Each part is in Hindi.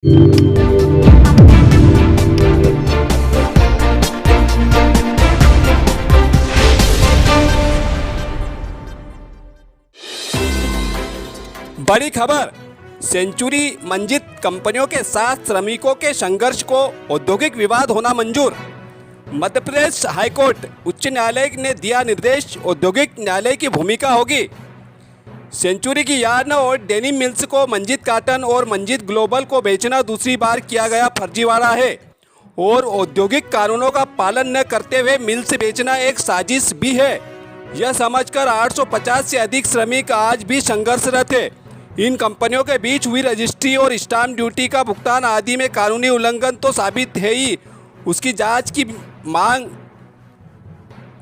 बड़ी खबर, सेंचुरी मंजित कंपनियों के साथ श्रमिकों के संघर्ष को औद्योगिक विवाद होना मंजूर। मध्य प्रदेश हाईकोर्ट उच्च न्यायालय ने दिया निर्देश, औद्योगिक न्यायालय की भूमिका होगी। सेंचुरी की यार्न और डेनिम मिल्स को मंजित कॉटन और मंजित ग्लोबल को बेचना दूसरी बार किया गया फर्जीवाड़ा है और औद्योगिक कानूनों का पालन न करते हुए मिल्स बेचना एक साजिश भी है। यह समझकर 850 से अधिक श्रमिक आज भी संघर्षरत है। इन कंपनियों के बीच हुई रजिस्ट्री और स्टाम्प ड्यूटी का भुगतान आदि में कानूनी उल्लंघन तो साबित है ही, उसकी जांच की मांग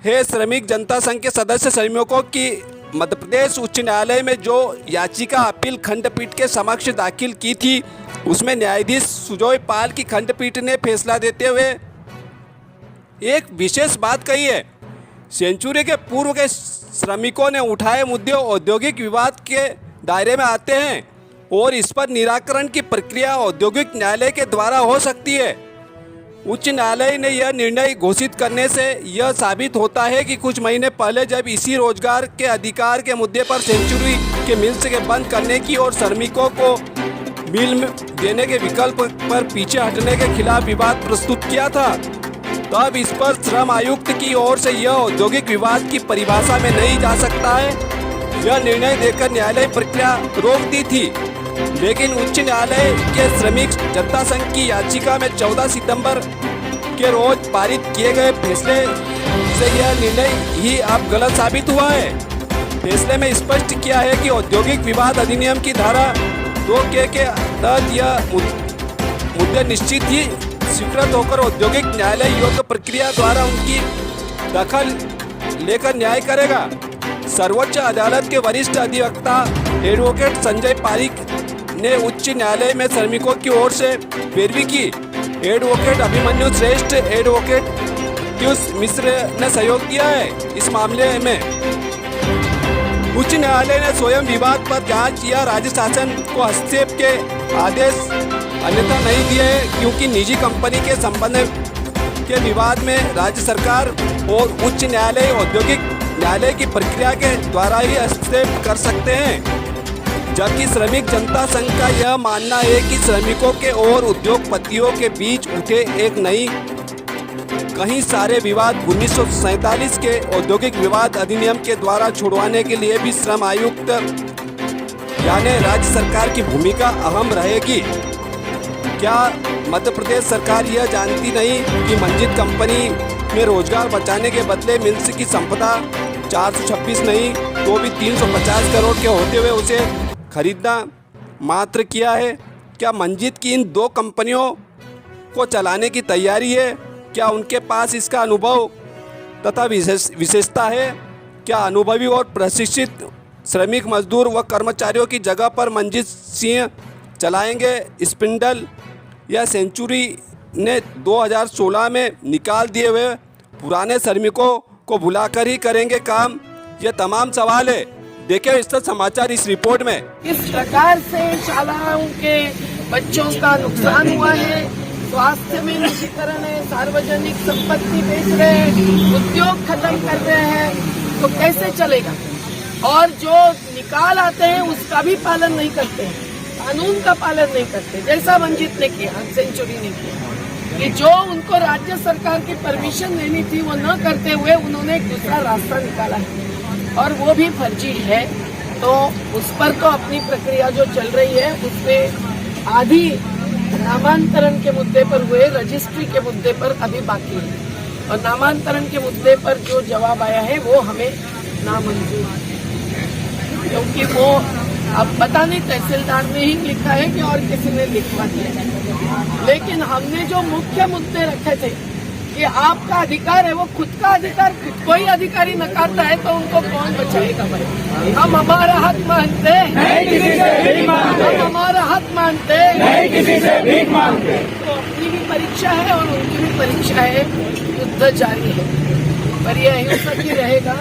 है। श्रमिक जनता संघ के सदस्य श्रमिकों की मध्य प्रदेश उच्च न्यायालय में जो याचिका अपील खंडपीठ के समक्ष दाखिल की थी, उसमें न्यायाधीश सुजोय पाल की खंडपीठ ने फैसला देते हुए एक विशेष बात कही है। सेंचुरी के पूर्व के श्रमिकों ने उठाए मुद्दे औद्योगिक विवाद के दायरे में आते हैं और इस पर निराकरण की प्रक्रिया औद्योगिक न्यायालय के द्वारा हो सकती है। उच्च न्यायालय ने यह निर्णय घोषित करने से यह साबित होता है कि कुछ महीने पहले जब इसी रोजगार के अधिकार के मुद्दे पर सेंचुरी के मिल्स के बंद करने की और श्रमिकों को मिल देने के विकल्प पर पीछे हटने के खिलाफ विवाद प्रस्तुत किया था, तब इस पर श्रम आयुक्त की ओर से यह औद्योगिक विवाद की परिभाषा में नहीं जा सकता है, यह निर्णय देकर न्यायालय प्रक्रिया रोक दी थी। लेकिन उच्च न्यायालय के श्रमिक जनता संघ की याचिका में 14 सितंबर के रोज पारित किए गए फैसले से यह निर्णय ही अब गलत साबित हुआ है। फैसले में स्पष्ट किया है कि औद्योगिक विवाद अधिनियम की धारा 2 के तहत यह मुद्दे निश्चित ही स्वीकृत होकर औद्योगिक न्यायालय योग्य प्रक्रिया द्वारा उनकी दखल लेकर न्याय करेगा। सर्वोच्च अदालत के वरिष्ठ अधिवक्ता एडवोकेट संजय पारिक ने उच्च न्यायालय में श्रमिकों की ओर से पैरवी की। एडवोकेट अभिमन्यु श्रेष्ठ, एडवोकेट पीयूष मिश्र ने सहयोग दिया है। इस मामले में उच्च न्यायालय ने स्वयं विवाद पर जांच या राज्य शासन को हस्तक्षेप के आदेश अन्यथा नहीं दिए हैं, क्योंकि निजी कंपनी के संबंध के विवाद में राज्य सरकार और उच्च न्यायालय औद्योगिक न्यायालय की प्रक्रिया के द्वारा ही हस्तक्षेप कर सकते हैं। जबकि श्रमिक जनता संघ का यह मानना है कि श्रमिकों के और उद्योगपतियों के बीच उठे एक नई कहीं सारे विवाद 1947 के औद्योगिक विवाद अधिनियम के द्वारा छुड़वाने के लिए भी श्रम आयुक्त यानी राज्य सरकार की भूमिका अहम रहेगी। क्या मध्य प्रदेश सरकार यह जानती नहीं कि मंजित कंपनी में रोजगार बचाने के बदले मिल्स की संपदा 426 नहीं तो भी 350 करोड़ के होते हुए उसे खरीदना मात्र किया है? क्या मंजित की इन 2 कंपनियों को चलाने की तैयारी है? क्या उनके पास इसका अनुभव तथा विशेषता है? क्या अनुभवी और प्रशिक्षित श्रमिक मजदूर व कर्मचारियों की जगह पर मंजित सिंह चलाएंगे स्पिंडल, या सेंचुरी ने 2016 में निकाल दिए हुए पुराने श्रमिकों को बुलाकर ही करेंगे काम? ये तमाम सवाल है। देखिए विस्तृत समाचार इस रिपोर्ट में। इस प्रकार से शालाओं के बच्चों का नुकसान हुआ है, स्वास्थ्य में निजीकरण है, सार्वजनिक संपत्ति बेच रहे हैं, उद्योग खत्म कर रहे हैं, तो कैसे चलेगा? और जो निकाल आते हैं उसका भी पालन नहीं करते हैं, कानून का पालन नहीं करते, जैसा मंजित ने किया, सेंचुरी ने किया कि जो उनको राज्य सरकार की परमिशन लेनी थी वो न करते हुए उन्होंने एक दूसरा रास्ता निकाला है और वो भी फर्जी है। तो उस पर तो अपनी प्रक्रिया जो चल रही है उसमें आधी नामांतरण के मुद्दे पर हुए, रजिस्ट्री के मुद्दे पर अभी बाकी है और नामांतरण के मुद्दे पर जो जवाब आया है वो हमें नामंजूर है, क्योंकि वो अब पता नहीं तहसीलदार ने ही लिखा है कि और किसी ने लिखवा दिया है। लेकिन हमने जो मुख्य मुद्दे रखे थे कि आपका अधिकार है, वो खुद का अधिकार खुद को ही अधिकारी नकारता है तो उनको कौन बचाएगा भाई? हम हमारा हक मानते हैं, हम हमारा हक मानते हैं, किसी से भीख मांगते। तो अपनी भी परीक्षा है और उनकी भी परीक्षा है, युद्ध जारी है, पर यह अहिंसक ही रहेगा।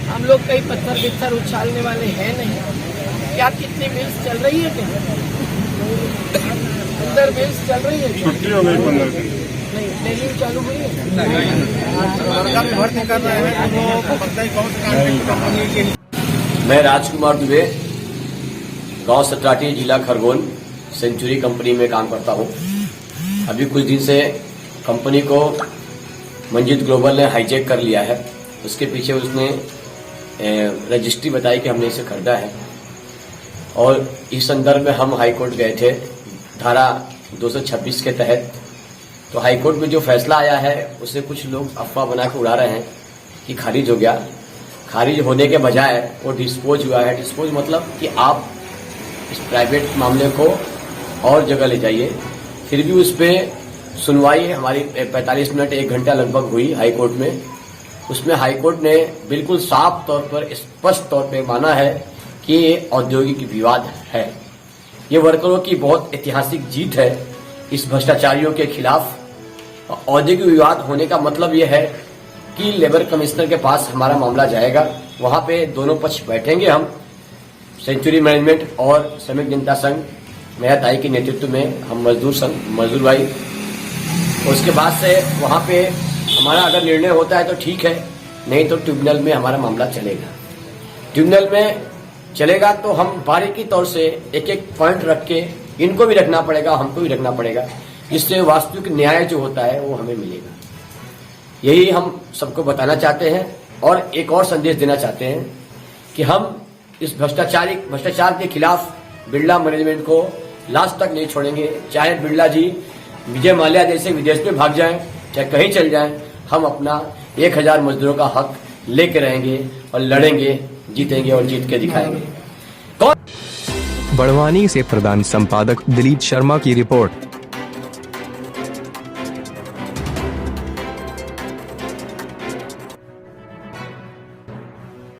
हम लोग कई पत्थर वित्थर उछालने वाले हैं नहीं। क्या कितनी मिल्स चल रही है क्या? अंदर मिल्स चल रही है, छुट्टी हो गई 15 दिन। नहीं ट्रेनिंग चालू हुई है। भर्ती कर रहे हैं हम लोगों को पता ही कौन सा कंपनी के। मैं राजकुमार दुबे, गांव सत्राटी, जिला खरगोन, सेंचुरी कंपनी में काम करता हूं। अभी कुछ दिन से कंपनी को मंजित ग्लोबल ने हाईजैक कर लिया है। उसके पीछे उसने रजिस्ट्री बताई कि हमने इसे खरीदा है, और इस संदर्भ में हम हाई कोर्ट गए थे धारा 226 के तहत। तो हाई कोर्ट में जो फैसला आया है उसे कुछ लोग अफवाह बना के उड़ा रहे हैं कि खारिज हो गया। खारिज होने के बजाय वो डिस्पोज हुआ है। डिस्पोज मतलब कि आप इस प्राइवेट मामले को और जगह ले जाइए। फिर भी उस पर सुनवाई हमारी 45 मिनट 1 घंटा लगभग हुई हाई कोर्ट में। उसमें हाई कोर्ट ने बिल्कुल साफ तौर पर, स्पष्ट तौर पर माना है कि ये औद्योगिक विवाद है। ये वर्करों की बहुत ऐतिहासिक जीत है इस भ्रष्टाचारियों के खिलाफ। औद्योगिक विवाद होने का मतलब यह है कि लेबर कमिश्नर के पास हमारा मामला जाएगा। वहां पे दोनों पक्ष बैठेंगे, हम सेंचुरी मैनेजमेंट और श्रमिक जनता संघ मेरा ताई के नेतृत्व में, हम मजदूर संघ, मजदूर भाई। उसके बाद से वहां पे हमारा अगर निर्णय होता है तो ठीक है, नहीं तो ट्रिब्यूनल में हमारा मामला चलेगा। ट्रिब्यूनल में चलेगा तो हम बारीकी तौर से एक एक पॉइंट रख के, इनको भी रखना पड़ेगा, हमको भी रखना पड़ेगा, जिससे वास्तविक न्याय जो होता है वो हमें मिलेगा। यही हम सबको बताना चाहते हैं। और एक और संदेश देना चाहते हैं कि हम इस भ्रष्टाचार के खिलाफ बिरला मैनेजमेंट को लास्ट तक नहीं छोड़ेंगे। चाहे बिरला जी विजय माल्या जैसे विदेश में भाग जाएं, चाहे कहीं चल जाएं, हम अपना 1000 मजदूरों का हक लेके रहेंगे और लड़ेंगे, जीतेंगे और जीत के दिखाएंगे। बड़वानी से प्रधान संपादक दिलीप शर्मा की रिपोर्ट।